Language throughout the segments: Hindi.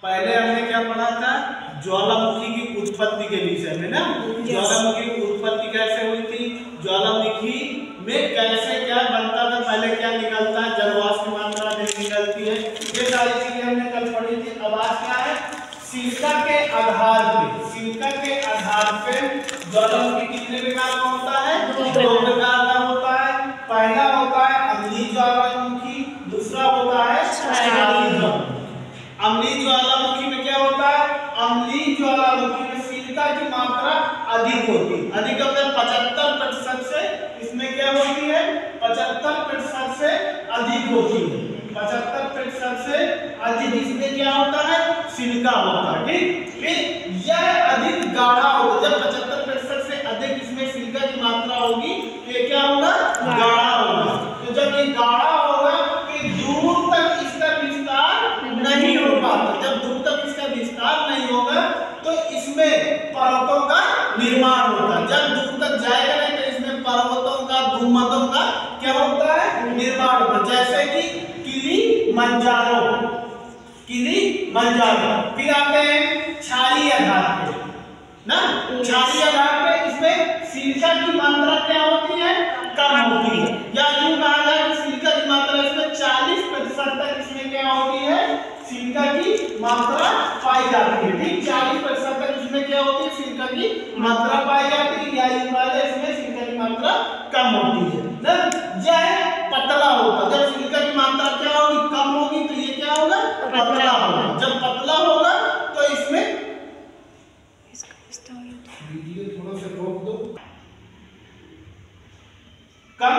पहले हमने क्या पढ़ा था, ज्वालामुखी की उत्पत्ति के विषय में ना। ज्वालामुखी की उत्पत्ति कैसे हुई थी, ज्वालामुखी में कैसे क्या बनता था, पहले क्या निकलता है, जलवाष्प की मात्रा निकलती है, ये सारी चीजें हमने कल पढ़ी थी। अब आज क्या है, सिलिका के आधार पे, सिलिका के आधार पे ज्वालामुखी कितने प्रकार का होता है, 2 प्रकार का होता है। पहला होता है अम्लीय ज्वालामुखी, दूसरा होता है क्षारीय ज्वालामुखी। अम्लीय ज्वालामुखी में क्या होता है, अम्लीय ज्वालामुखी में सिलिका की मात्रा अधिक होती है, अधिक मतलब 75% से इसमें क्या होती है, 75% से अधिक होती है, 75% से अधिक इसमें क्या होता है, सिलिका होता है। ठीक, फिर यह अधिक गाढ़ा होगा, जब 75% से अधिक इसमें सिलिका की मात्रा होगी तो ये क्या होगा, गाढ़ा होगा। तो जब ये गाढ़ा होगा तो दूर तक इसका विस्तार नहीं हो पाता, जब दूर तक इसका विस्तार नहीं होगा तो इसमें पर्वतों का निर्माण होता है, जब दूर तक जाएगा नहीं तो इसमें पर्वतों का, भूमध्यों का क्या होता है, निर्माण होता है, जैसे कि किलिमंजारो, किलिमंजारो। फिर आते हैं क्षारीय आधार पे ना, क्षारीय आधार पे इसमें सिलिका की मात्रा क्या होती है, कम होती है, या यूं कहा जाए कि सिलिका की मात्रा इसमें 40% तक इसमें क्या होती है, सिलिका की मात्रा पाई जाती है। ठीक, 40% तक इसमें क्या होती है, सिलिका की मात्रा पाई जाती है, या यूं कहा जाए इसमें सिलिका की मात्रा कम होती है ना। यह पतला होगा, जब सिलिका की मात्रा क्या होगी, कम होगी तो ये क्या होगा, पतला होगा। जब पतला होगा तो इसमें वीडियो थोड़ा सा रोक दो, कम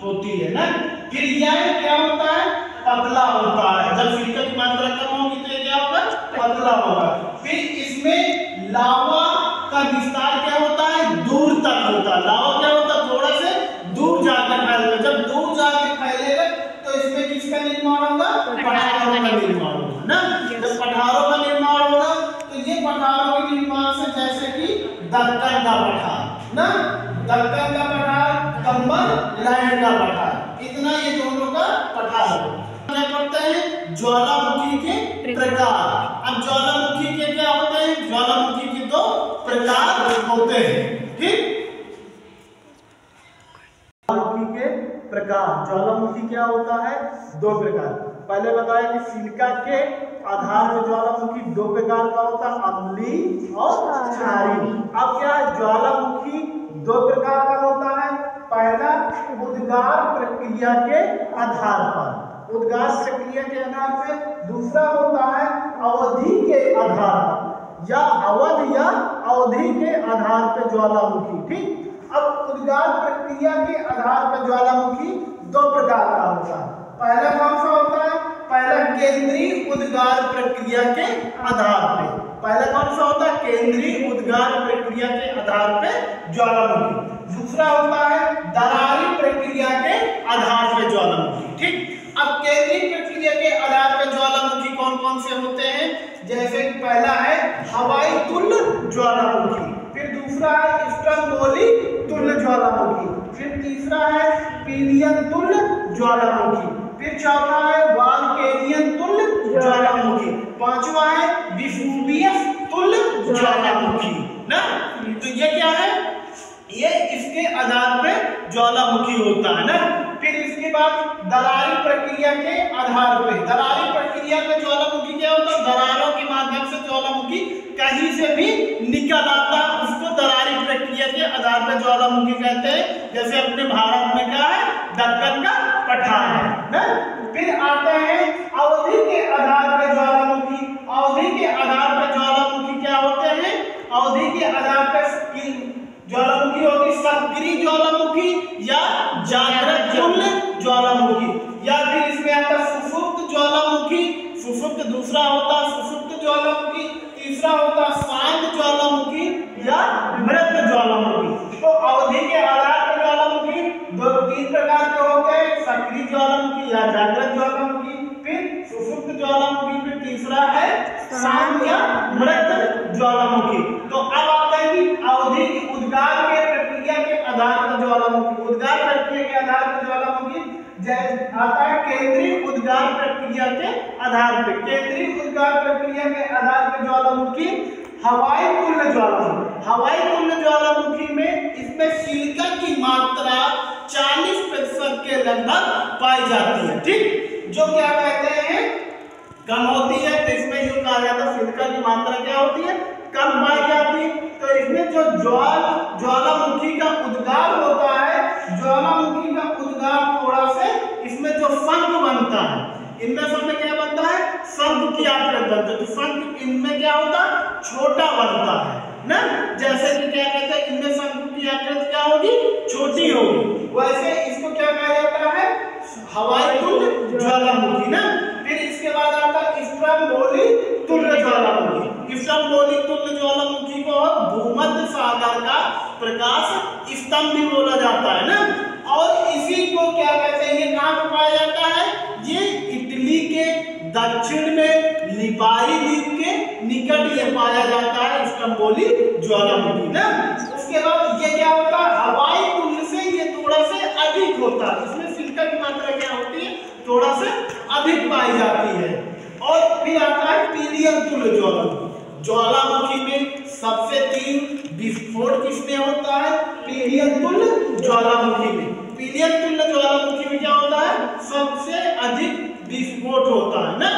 होती है ना। फिर यह क्या होता है, पतला होता है, जब सिलिका की मात्रा कम होगी तो ये क्या होगा, पतला होगा। फिर इसमें लावा का विस्तार क्या होता है, दूर तक होता है, लावा क्या होता है, थोड़ा से दूर जाकर फैलेगा, जब दूर जाकर फैलेगा तो इसमें किसका निर्माण होगा, पठारों का निर्माण होगा ना। जब पठारों का निर्माण होगा तो ये पठारों के निर्माण से, जैसे कि दक्कन का पठार ना, दक्कन का पठार, कम्बरलैंड का पठार, इतना ये दोनों का पठार है। क्या पढ़ते हैं, ज्वालामुखी के प्रकार। अब ज्वालामुखी के क्या होते हैं, ज्वालामुखी के 2 प्रकार होते हैं। ठीक, ज्वालामुखी के प्रकार, ज्वालामुखी क्या होता है, 2 प्रकार। पहले बताया कि सिलिका के आधार पर ज्वालामुखी 2 प्रकार का होता है, अम्लीय और क्षारीय। अब क्या है, ज्वालामुखी 2 प्रकार का होता है। पहला उद्गार प्रक्रिया के आधार पर, उद्गार प्रक्रिया के आधार पर। दूसरा होता है अवधि के आधार पर, या अवध या अवधि के आधार पर ज्वालामुखी। ठीक, अब उद्गार प्रक्रिया के आधार पर ज्वालामुखी 2 प्रकार का होता है। पहला कौन सा होता है, पहला केंद्रीय उद्गार प्रक्रिया के आधार पे, पहला कौन सा होता है, केंद्रीय उद्गार प्रक्रिया के आधार पे ज्वालामुखी। दूसरा होता है दरारी प्रक्रिया के आधार पे ज्वालामुखी। ठीक, अब केंद्रीय प्रक्रिया के आधार पे ज्वालामुखी कौन कौन से होते हैं, जैसे पहला है हवाई तुल्य ज्वालामुखी, फिर दूसरा है स्ट्रोम्बोली तुल्य ज्वालामुखी, फिर तीसरा है पिलियन तुल्य ज्वालामुखी, फिर चौथा है वाल्केनियन तुल्य ज्वालामुखी, पांचवा है विसुवियस तुल्य ज्वालामुखी ना। तो ये क्या है, ये इसके आधार पे ज्वालामुखी होता है ना। फिर इसके बाद दरारी प्रक्रिया के आधार पे, दरारी प्रक्रिया में ज्वालामुखी क्या होता है, दरारों के माध्यम से ज्वालामुखी कहीं से भी निकल आता है, उसको दरारी प्रक्रिया के आधार पर ज्वालामुखी कहते हैं। जैसे अपने भारत में क्या है, दक्कन का पठार है ना। फिर आते हैं अवधि के आधार पर ज्वालामुखी। अवधि के आधार पर ज्वालामुखी क्या होते हैं, अवधि के आधार पर ज्वालामुखी होती सक्रिय ज्वालामुखी या जागृत तुल्य ज्वालामुखी, या फिर इसमें आता सुषुप्त ज्वालामुखी, सुषुप्त दूसरा होता सुषुप्त ज्वालामुखी, तीसरा होता शांत ज्वालामुखी या मृत ज्वालामुखी। तो अवधि के आधार पर ज्वालामुखी 2-3 प्रकार के होते हैं, सक्रिय ज्वालामुखी या जागृत ज्वालामुखी, फिर सुषुप्त ज्वालामुखी, फिर तीसरा है शांत या मृत ज्वालामुखी। तो अब आता है कि अवधि की उद्गार के प्रक्रिया के आधार पर ज्वालामुखी, उद्गार प्रक्रिया के आधार पर ज्वालामुखी आता है केंद्रीय उद्गार प्रक्रिया के आधार पर। केंद्रीय उद्गार प्रक्रिया प्रक्रिया के आधार पर ज्वालामुखी हवाई तुल्य ज्वालामुखी। हवाई तुल्य ज्वालामुखी में इसमें सिलिका की मात्रा 40% के लगभग पाई जाती है। ठीक, जो क्या कहते हैं कम होती है, तो इसमें यूं कहा जाता है सिलिका की मात्रा क्या होती है, कम पाई जाती है। तो इसमें जो ज्वालामुखी का उद्गार होता है, ज्वालामुखी का उद्गार थोड़ा से इसमें जो शंख बनता है, इनमें सब में क्या बनता है, शंख की आकृति बनती है। तो शंख इनमें क्या होता है, छोटा बनता है ना, जैसे कि क्या कहते हैं इनमें शंख की आकृति क्या होगी, छोटी होगी। वैसे इसको क्या कहा जाता है, हवाई तुल्य ज्वालामुखी ना। फिर इसके बाद आता है स्ट्रम्बोली तुल्य ज्वालामुखी। स्ट्रम्बोली तुल्य ज्वालामुखी को भूमध्य सागर का प्रकाश स्तंभ भी बोला जाता है ना। और इसी को क्या कहते हैं, ये कहाँ पर पाया जाता है, ये इटली के दक्षिण में लिपारी द्वीप के निकट ये पाया जाता है स्ट्रम्बोली ज्वालामुखी ना। उसके बाद ये क्या होता है, हवाई तुल्य से ये थोड़ा से अधिक होता है, इसमें सिलिका की मात्रा क्या होती है, थोड़ा से अधिक पाई जाती है। और फिर आता है पीलियन तुल्य ज्वालामुखी। ज्वालामुखी में सबसे 3 विस्फोट किसमें होता है, पीलियन तुल्य ज्वालामुखी में। पीलियन तुल्य ज्वालामुखी में क्या होता है, सबसे अधिक विस्फोट होता है ना।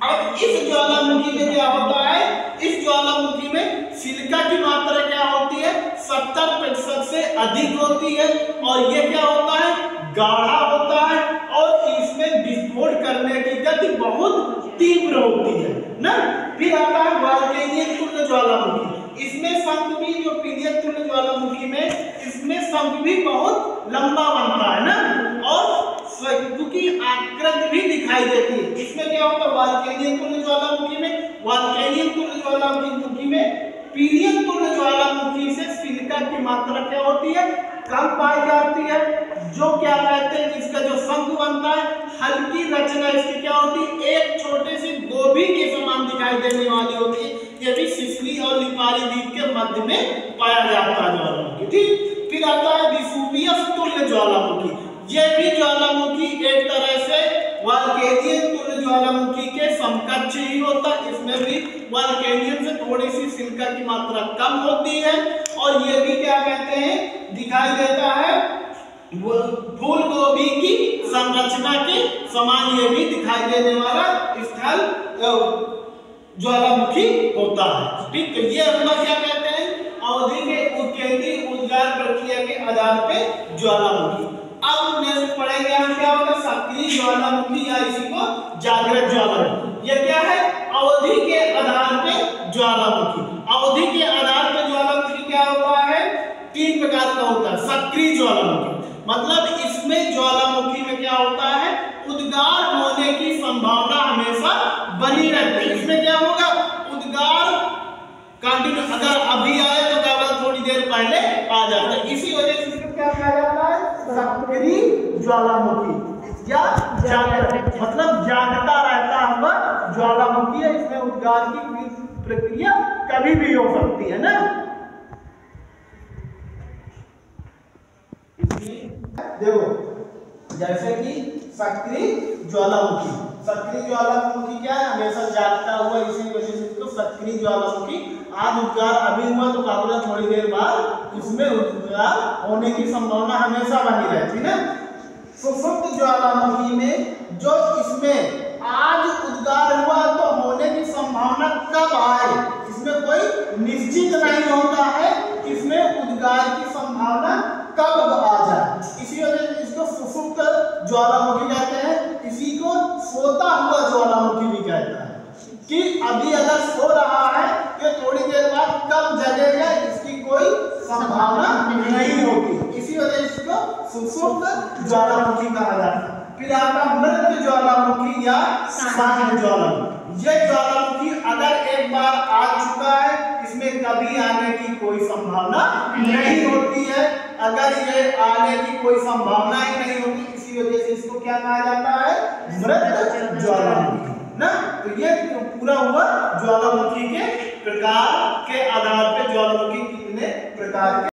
अब इस ज्वालामुखी में क्या होता है, इस ज्वालामुखी में सिलिका की मात्रा क्या होती है, 70% से अधिक होती है। और ये क्या होता है, गाढ़ा होता है और इसमें विस्फोट करने की गति बहुत तीव्र होती है ना। फिर आता है वोल्केनियन तुल्य ज्वालामुखी। इसमें शंख भी, जो पीलियन तुल्य ज्वालामुखी में इसमें शंख भी बहुत लंबा बनता है ना, और की आकृति भी दिखाई देती है। इसमें क्या होता है, वोल्केनियन तुल्य ज्वालामुखी में, वोल्केनियन तुल्य ज्वालामुखी में पीलियन तुल्य ज्वालामुखी से सिलिका की मात्रा क्या होती है, कम पाई जाती है। जो क्या कहते हैं, इसका जो शंख बनता है, हल्की रचना इसकी क्या होती है, एक छोटे से गोभी के समान दिखाई देने वाली होती है। ये भी सिसिली और लिपारी द्वीप के मध्य में पाया जाता है ज्वालामुखी। ठीक, फिर आता है वेसुवियस तुल्य ज्वालामुखी। ये भी ज्वालामुखी एक तरह से वोल्केनियन तुल्य ज्वालामुखी के समकक्ष ही होता है। इसमें भी वोल्केनियन से थोड़ी सी सिलिका की मात्रा कम होती है। और ये भी क्या कहते हैं, दिखाई देता है फूल गोभी की संरचना के समान, ये भी दिखाई देने वाला स्थल ज्वालामुखी होता है। ठीक है, ये हम लोग क्या कहते हैं, अवधि के केंद्रीय उद्गार प्रक्रिया के आधार पे ज्वालामुखी। अब नेक्स्ट पढ़ेंगे हम क्या होता है, सक्रिय ज्वालामुखी या इसी को जागृत ज्वालामुखी। ये क्या है, अवधि के आधार पे ज्वालामुखी। अवधि के आधार पे ज्वालामुखी क्या होता है, 3 प्रकार का होता है। सक्रिय ज्वालामुखी मतलब इसमें ज्वालामुखी में क्या होता है, उद्गार होने की संभावना हमेशा बनी रहती है। इसमें क्या होगा, उद्गार कंटिन्यू, अगर अभी आए तो केवल थोड़ी देर पहले आ जाता है। इसी वजह से इसको क्या कहा जाता है, सक्रिय ज्वालामुखी या जागृत, मतलब जागता रहता हुआ ज्वालामुखी है। इसमें उद्गार की प्रक्रिया कभी भी हो सकती है ना। देखो जैसे कि सक्रिय ज्वालामुखी, सक्रिय ज्वालामुखी क्या है, हमेशा जागता हुआ, इसी वजह से इसको सक्रिय ज्वालामुखी। आज उद्गार अभी हुआ तो काबुला थोड़ी देर बाद उसमें उद्गार होने की संभावना हमेशा बनी रहती है ना। सुषुप्त ज्वालामुखी में जो इसमें आज उद्गार हुआ तो होने की संभावना कब आए, इसमें कोई निश्चित नहीं होता है, इसमें उद्गार की संभावना कब आ जाए। इसी वजह से इसको सुषुप्त ज्वालामुखी कहते हैं। इसी को सोता हुआ ज्वालामुखी भी कहता है कि अभी अगर सो रहा है कि थोड़ी देर बाद कब जगेगा इसकी कोई संभावना नहीं होती। इसी वजह से इसको सुषुप्त ज्वालामुखी कहा जाता है। फिर आता मृत ज्वालामुखी या शांत ज्वालामुखी। ये ज्वालामुखी अगर एक बार आ चुका है, इसमें कभी आने की कोई संभावना नहीं होती है। अगर ये आने की कोई संभावना ही नहीं होती, इसी वजह से इसको क्या कहा जाता है, मृत ज्वालामुखी ना। तो ये पूरा हुआ ज्वालामुखी के प्रकार के आधार पे ज्वालामुखी कितने प्रकार के